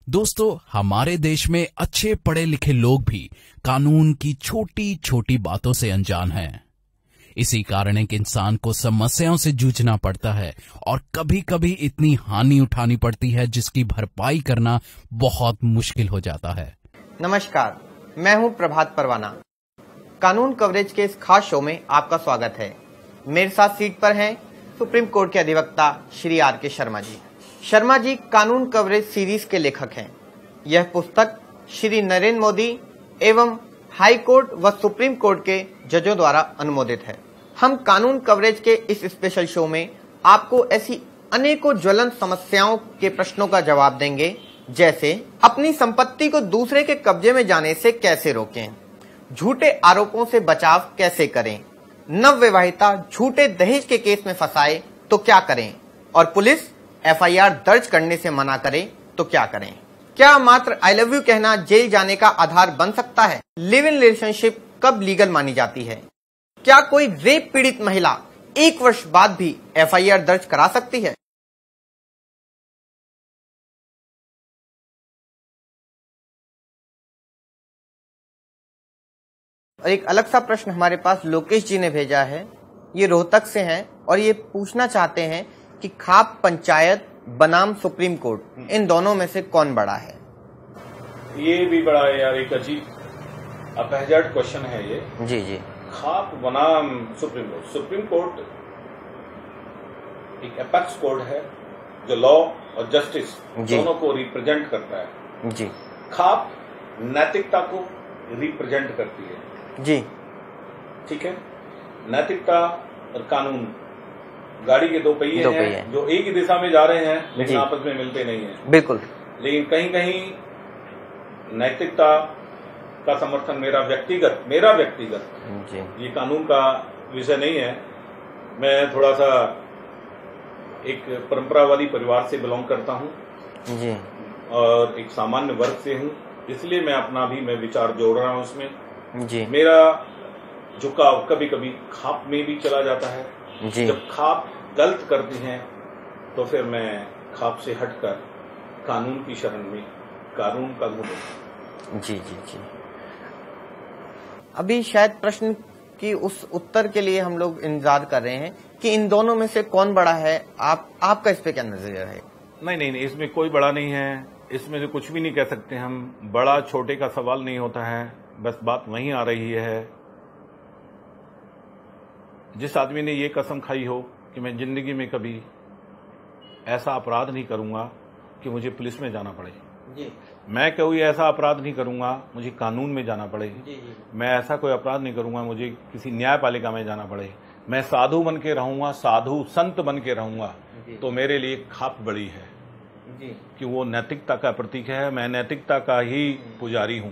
दोस्तों, हमारे देश में अच्छे पढ़े लिखे लोग भी कानून की छोटी छोटी बातों से अनजान हैं। इसी कारण एक इंसान को समस्याओं से जूझना पड़ता है और कभी कभी इतनी हानि उठानी पड़ती है जिसकी भरपाई करना बहुत मुश्किल हो जाता है। नमस्कार, मैं हूं प्रभात परवाना। कानून कवरेज के इस खास शो में आपका स्वागत है। मेरे साथ सीट पर हैं सुप्रीम कोर्ट के अधिवक्ता श्री आर.के. शर्मा जी। शर्मा जी कानून कवरेज सीरीज के लेखक हैं। यह पुस्तक श्री नरेंद्र मोदी एवं हाई कोर्ट व सुप्रीम कोर्ट के जजों द्वारा अनुमोदित है। हम कानून कवरेज के इस स्पेशल शो में आपको ऐसी अनेकों ज्वलंत समस्याओं के प्रश्नों का जवाब देंगे, जैसे अपनी संपत्ति को दूसरे के कब्जे में जाने से कैसे रोकें, झूठे आरोपों से बचाव कैसे करें, नवविवाहिता झूठे दहेज के केस में फंसाए तो क्या करें, और पुलिस एफआईआर दर्ज करने से मना करे तो क्या करें। क्या मात्र आई लव यू कहना जेल जाने का आधार बन सकता है। लिव इन रिलेशनशिप कब लीगल मानी जाती है। क्या कोई रेप पीड़ित महिला 1 वर्ष बाद भी एफआईआर दर्ज करा सकती है। और एक अलग सा प्रश्न हमारे पास लोकेश जी ने भेजा है। ये रोहतक से हैं और ये पूछना चाहते हैं कि खाप पंचायत बनाम सुप्रीम कोर्ट, इन दोनों में से कौन बड़ा है। ये भी बड़ा है यार, एक अजीब अपहजर्ड क्वेश्चन है ये। जी जी। खाप बनाम सुप्रीम कोर्ट। सुप्रीम कोर्ट एक एपेक्स कोर्ट है जो लॉ और जस्टिस दोनों को रिप्रेजेंट करता है। जी। खाप नैतिकता को रिप्रेजेंट करती है। जी ठीक है। नैतिकता और कानून गाड़ी के दो पहिए हैं जो एक ही दिशा में जा रहे हैं लेकिन आपस में मिलते नहीं हैं। बिल्कुल। लेकिन कहीं कहीं नैतिकता का समर्थन मेरा व्यक्तिगत जी। ये कानून का विषय नहीं है। मैं थोड़ा सा एक परंपरावादी परिवार से बिलोंग करता हूँ जी, और एक सामान्य वर्ग से हूँ, इसलिए मैं विचार जोड़ रहा हूँ उसमें जी। मेरा झुकाव कभी कभी खाप में भी चला जाता है जी। जब खाप गलत करती हैं तो फिर मैं खाप से हटकर कानून की शरण में कानून का घूमूं। जी जी जी। अभी शायद प्रश्न की उस उत्तर के लिए हम लोग इंतजार कर रहे हैं कि इन दोनों में से कौन बड़ा है। आपका इस पे क्या नजरिया है। नहीं, इसमें कोई बड़ा नहीं है। इसमें तो कुछ भी नहीं कह सकते हम। बड़ा छोटे का सवाल नहीं होता है, बस बात वहीं आ रही है। जिस आदमी ने ये कसम खाई हो कि मैं जिंदगी में कभी ऐसा अपराध नहीं करूंगा कि मुझे पुलिस में जाना पड़े जी। मैं कोई ऐसा अपराध नहीं करूंगा मुझे कानून में जाना पड़े जी। मैं ऐसा कोई अपराध नहीं करूंगा मुझे किसी न्यायपालिका में जाना पड़े, मैं साधु बन के रहूंगा, साधु संत बन के रहूंगा, तो मेरे लिए खाप बड़ी है जी। कि वो नैतिकता का प्रतीक है। मैं नैतिकता का ही पुजारी हूं।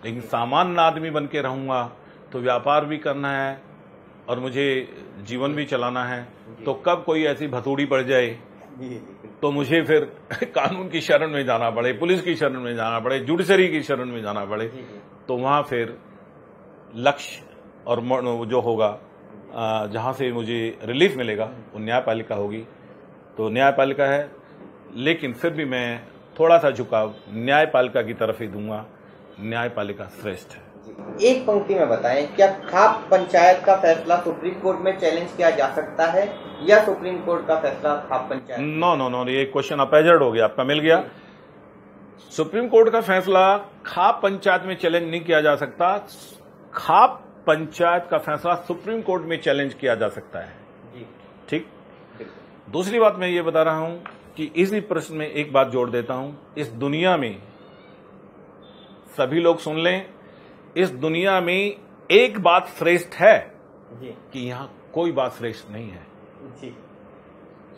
लेकिन सामान्य आदमी बन के रहूंगा तो व्यापार भी करना है और मुझे जीवन भी चलाना है, तो कब कोई ऐसी भतूड़ी पड़ जाए तो मुझे फिर कानून की शरण में जाना पड़े, पुलिस की शरण में जाना पड़े, जुडिशरी की शरण में जाना पड़े, तो वहां फिर लक्ष्य और जो होगा जहां से मुझे रिलीफ मिलेगा वो न्यायपालिका होगी। तो न्यायपालिका है, लेकिन फिर भी मैं थोड़ा सा झुकाव न्यायपालिका की तरफ ही दूंगा। न्यायपालिका श्रेष्ठ है। एक पंक्ति में बताएं, क्या खाप पंचायत का फैसला सुप्रीम कोर्ट में चैलेंज किया जा सकता है या सुप्रीम कोर्ट का फैसला खाप पंचायत। नो, ये क्वेश्चन अपहजर्ड हो गया, आपका मिल गया। सुप्रीम कोर्ट का फैसला खाप पंचायत में चैलेंज नहीं किया जा सकता। खाप पंचायत का फैसला सुप्रीम कोर्ट में चैलेंज किया जा सकता है जी। ठीक। दूसरी बात मैं ये बता रहा हूं कि इसी प्रश्न में एक बात जोड़ देता हूं। इस दुनिया में सभी लोग सुन लें, इस दुनिया में एक बात श्रेष्ठ है जी। कि यहां कोई बात श्रेष्ठ नहीं है जी।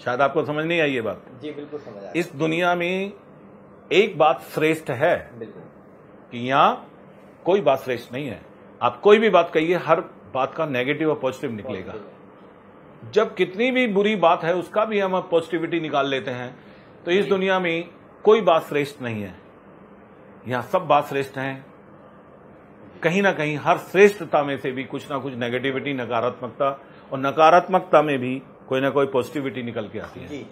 शायद आपको समझ नहीं आई ये बात। जी बिल्कुल समझ आया। इस दुनिया में एक बात श्रेष्ठ है बिल्कुल कि यहां कोई बात श्रेष्ठ नहीं है। आप कोई भी बात कहिए, हर बात का नेगेटिव और पॉजिटिव निकलेगा। जब कितनी भी बुरी बात है उसका भी हम पॉजिटिविटी निकाल लेते हैं। तो इस दुनिया में कोई बात श्रेष्ठ नहीं है, यहां सब बात श्रेष्ठ हैं। कहीं ना कहीं हर श्रेष्ठता में से भी कुछ ना कुछ नेगेटिविटी, नकारात्मकता, और नकारात्मकता में भी कोई ना कोई पॉजिटिविटी निकल के आती है। जी।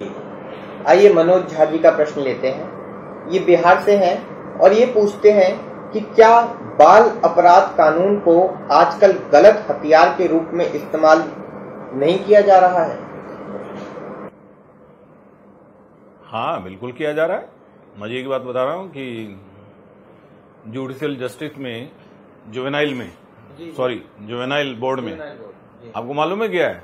आइए मनोज झा जी का प्रश्न लेते हैं। ये बिहार से हैं और ये पूछते हैं कि क्या बाल अपराध कानून को आजकल गलत हथियार के रूप में इस्तेमाल नहीं किया जा रहा है? हाँ, बिल्कुल किया जा रहा है। मजे की बात बता रहा हूं कि जुडिशियल जस्टिस में जुवेनाइल बोर्ड में आपको मालूम है क्या है?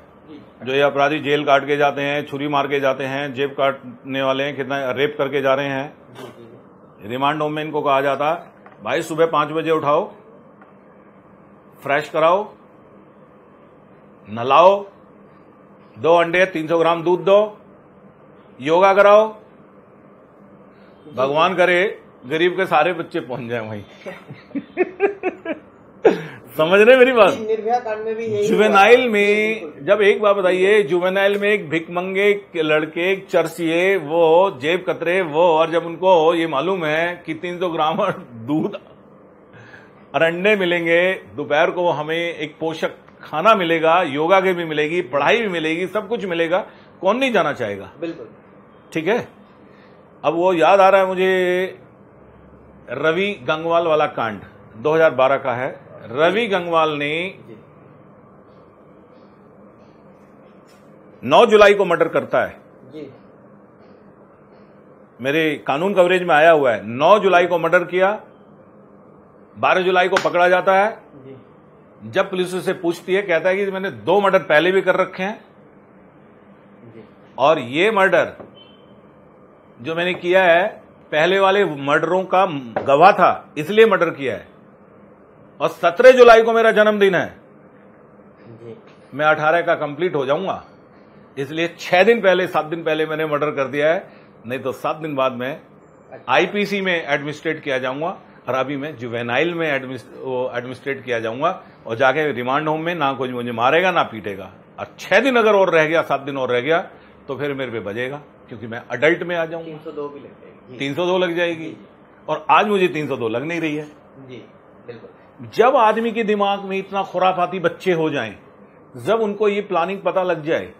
जो ये अपराधी जेल काट के जाते हैं, छुरी मार के जाते हैं, जेब काटने वाले हैं, कितना रेप करके जा रहे हैं, रिमांड होम में इनको कहा जाता भाई सुबह 5 बजे उठाओ, फ्रेश कराओ, नहलाओ, 2 अंडे 300 ग्राम दूध दो, योगा कराओ, भगवान करे गरीब के सारे बच्चे पहुंच जाए वहीं। समझ रहे मेरी बात? निर्भया कांड में भी यही जुवेनाइल में जब एक बात बताइए, जुवेनाइल में एक भिकमंगे लड़के, एक चर्चिए, वो जेब कतरे वो, और जब उनको ये मालूम है कि 300 ग्राम दूध और अंडे मिलेंगे, दोपहर को हमें एक पोषक खाना मिलेगा, योगा की भी मिलेगी, पढ़ाई भी मिलेगी, सब कुछ मिलेगा, कौन नहीं जाना चाहेगा? बिल्कुल ठीक है। अब वो याद आ रहा है मुझे, रवि गंगवाल वाला कांड 2012 का है। रवि गंगवाल ने 9 जुलाई को मर्डर करता है जी। मेरे कानून कवरेज में आया हुआ है। 9 जुलाई को मर्डर किया, 12 जुलाई को पकड़ा जाता है जी। जब पुलिस उससे पूछती है, कहता है कि मैंने 2 मर्डर पहले भी कर रखे हैं जी। और ये मर्डर जो मैंने किया है पहले वाले मर्डरों का गवाह था, इसलिए मर्डर किया है। और 17 जुलाई को मेरा जन्मदिन है जी। मैं 18 का कंप्लीट हो जाऊंगा, इसलिए 6 दिन पहले 7 दिन पहले मैंने मर्डर कर दिया है, नहीं तो 7 दिन बाद में आईपीसी में एडमिनिस्ट्रेट किया जाऊंगा और अभी मैं जुवेनाइल में एडमिनिस्ट्रेट किया जाऊंगा और जाके रिमांड होम में ना कोई मुझे मारेगा ना पीटेगा। और 6 दिन अगर और रह गया, 7 दिन और रह गया तो फिर मेरे पे बजेगा, क्योंकि मैं अडल्ट में आ जाऊंगा। 302 भी लग जाएगी। 302 लग जाएगी और आज मुझे 302 लग नहीं रही है। जी बिल्कुल। जब आदमी के दिमाग में इतना खुराफाती बच्चे हो जाएं, जब उनको ये प्लानिंग पता लग जाए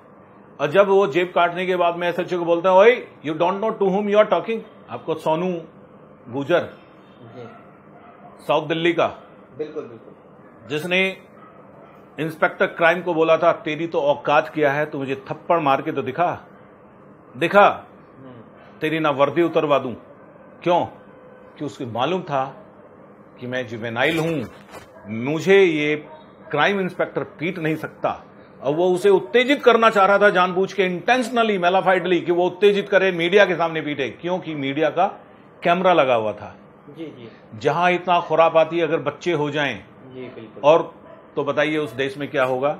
और जब वो जेब काटने के बाद में एसएचओ को बोलते हैं, ओए you don't know to whom you are talking. आपको सोनू गुजर जी। साउथ दिल्ली का, बिल्कुल बिल्कुल, जिसने इंस्पेक्टर क्राइम को बोला था तेरी तो औकात क्या है, तू मुझे थप्पड़ मार के तो दिखा तेरी ना वर्दी उतरवा दूं। क्यों? कि उसको मालूम था कि मैं जुवेनाइल हूं, मुझे ये क्राइम इंस्पेक्टर पीट नहीं सकता। और वो उसे उत्तेजित करना चाह रहा था जानबूझ के, इंटेंशनली, मेलाफाइडली, कि वो उत्तेजित करे, मीडिया के सामने पीटे, क्योंकि मीडिया का कैमरा लगा हुआ था। जी जी। जहां इतना खुरापाती अगर बच्चे हो जाएं, जी बिल्कुल। और तो बताइए उस देश में क्या होगा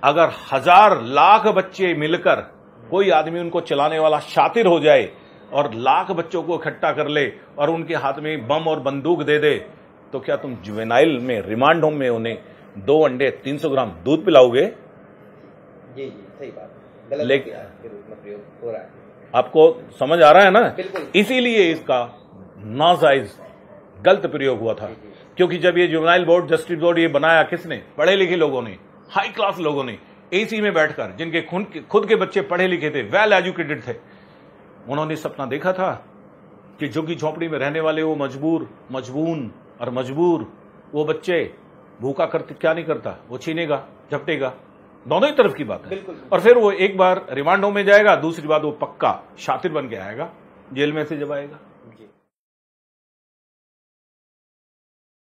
अगर 1000 लाख बच्चे मिलकर कोई आदमी उनको चलाने वाला शातिर हो जाए और लाख बच्चों को इकट्ठा कर ले और उनके हाथ में बम और बंदूक दे दे, तो क्या तुम जुवेनाइल में, रिमांड होम में उन्हें 2 अंडे 300 ग्राम दूध पिलाओगे? जी जी, सही बात है। गलत लेकिन के रूप में प्रयोग हो रहा है। आपको समझ आ रहा है ना? बिल्कुल। इसीलिए इसका नाजायज गलत प्रयोग हुआ था, क्योंकि जब ये जुवेनाइल बोर्ड, जस्टिस बोर्ड ये बनाया किसने? पढ़े लिखे लोगों ने, हाई क्लास लोगों ने, एसी में बैठकर, जिनके खुद के बच्चे पढ़े लिखे थे, वेल एजुकेटेड थे। उन्होंने सपना देखा था कि झुग्गी झोंपड़ी में रहने वाले वो मजबून और मजबूर वो बच्चे, भूखा करते क्या नहीं करता, वो छीनेगा, झपटेगा, दोनों ही तरफ की बात है। बिल्कुल। और फिर वो एक बार रिमांड होम में जाएगा, दूसरी बात वो पक्का शातिर बन के आएगा जेल में से जब आएगा।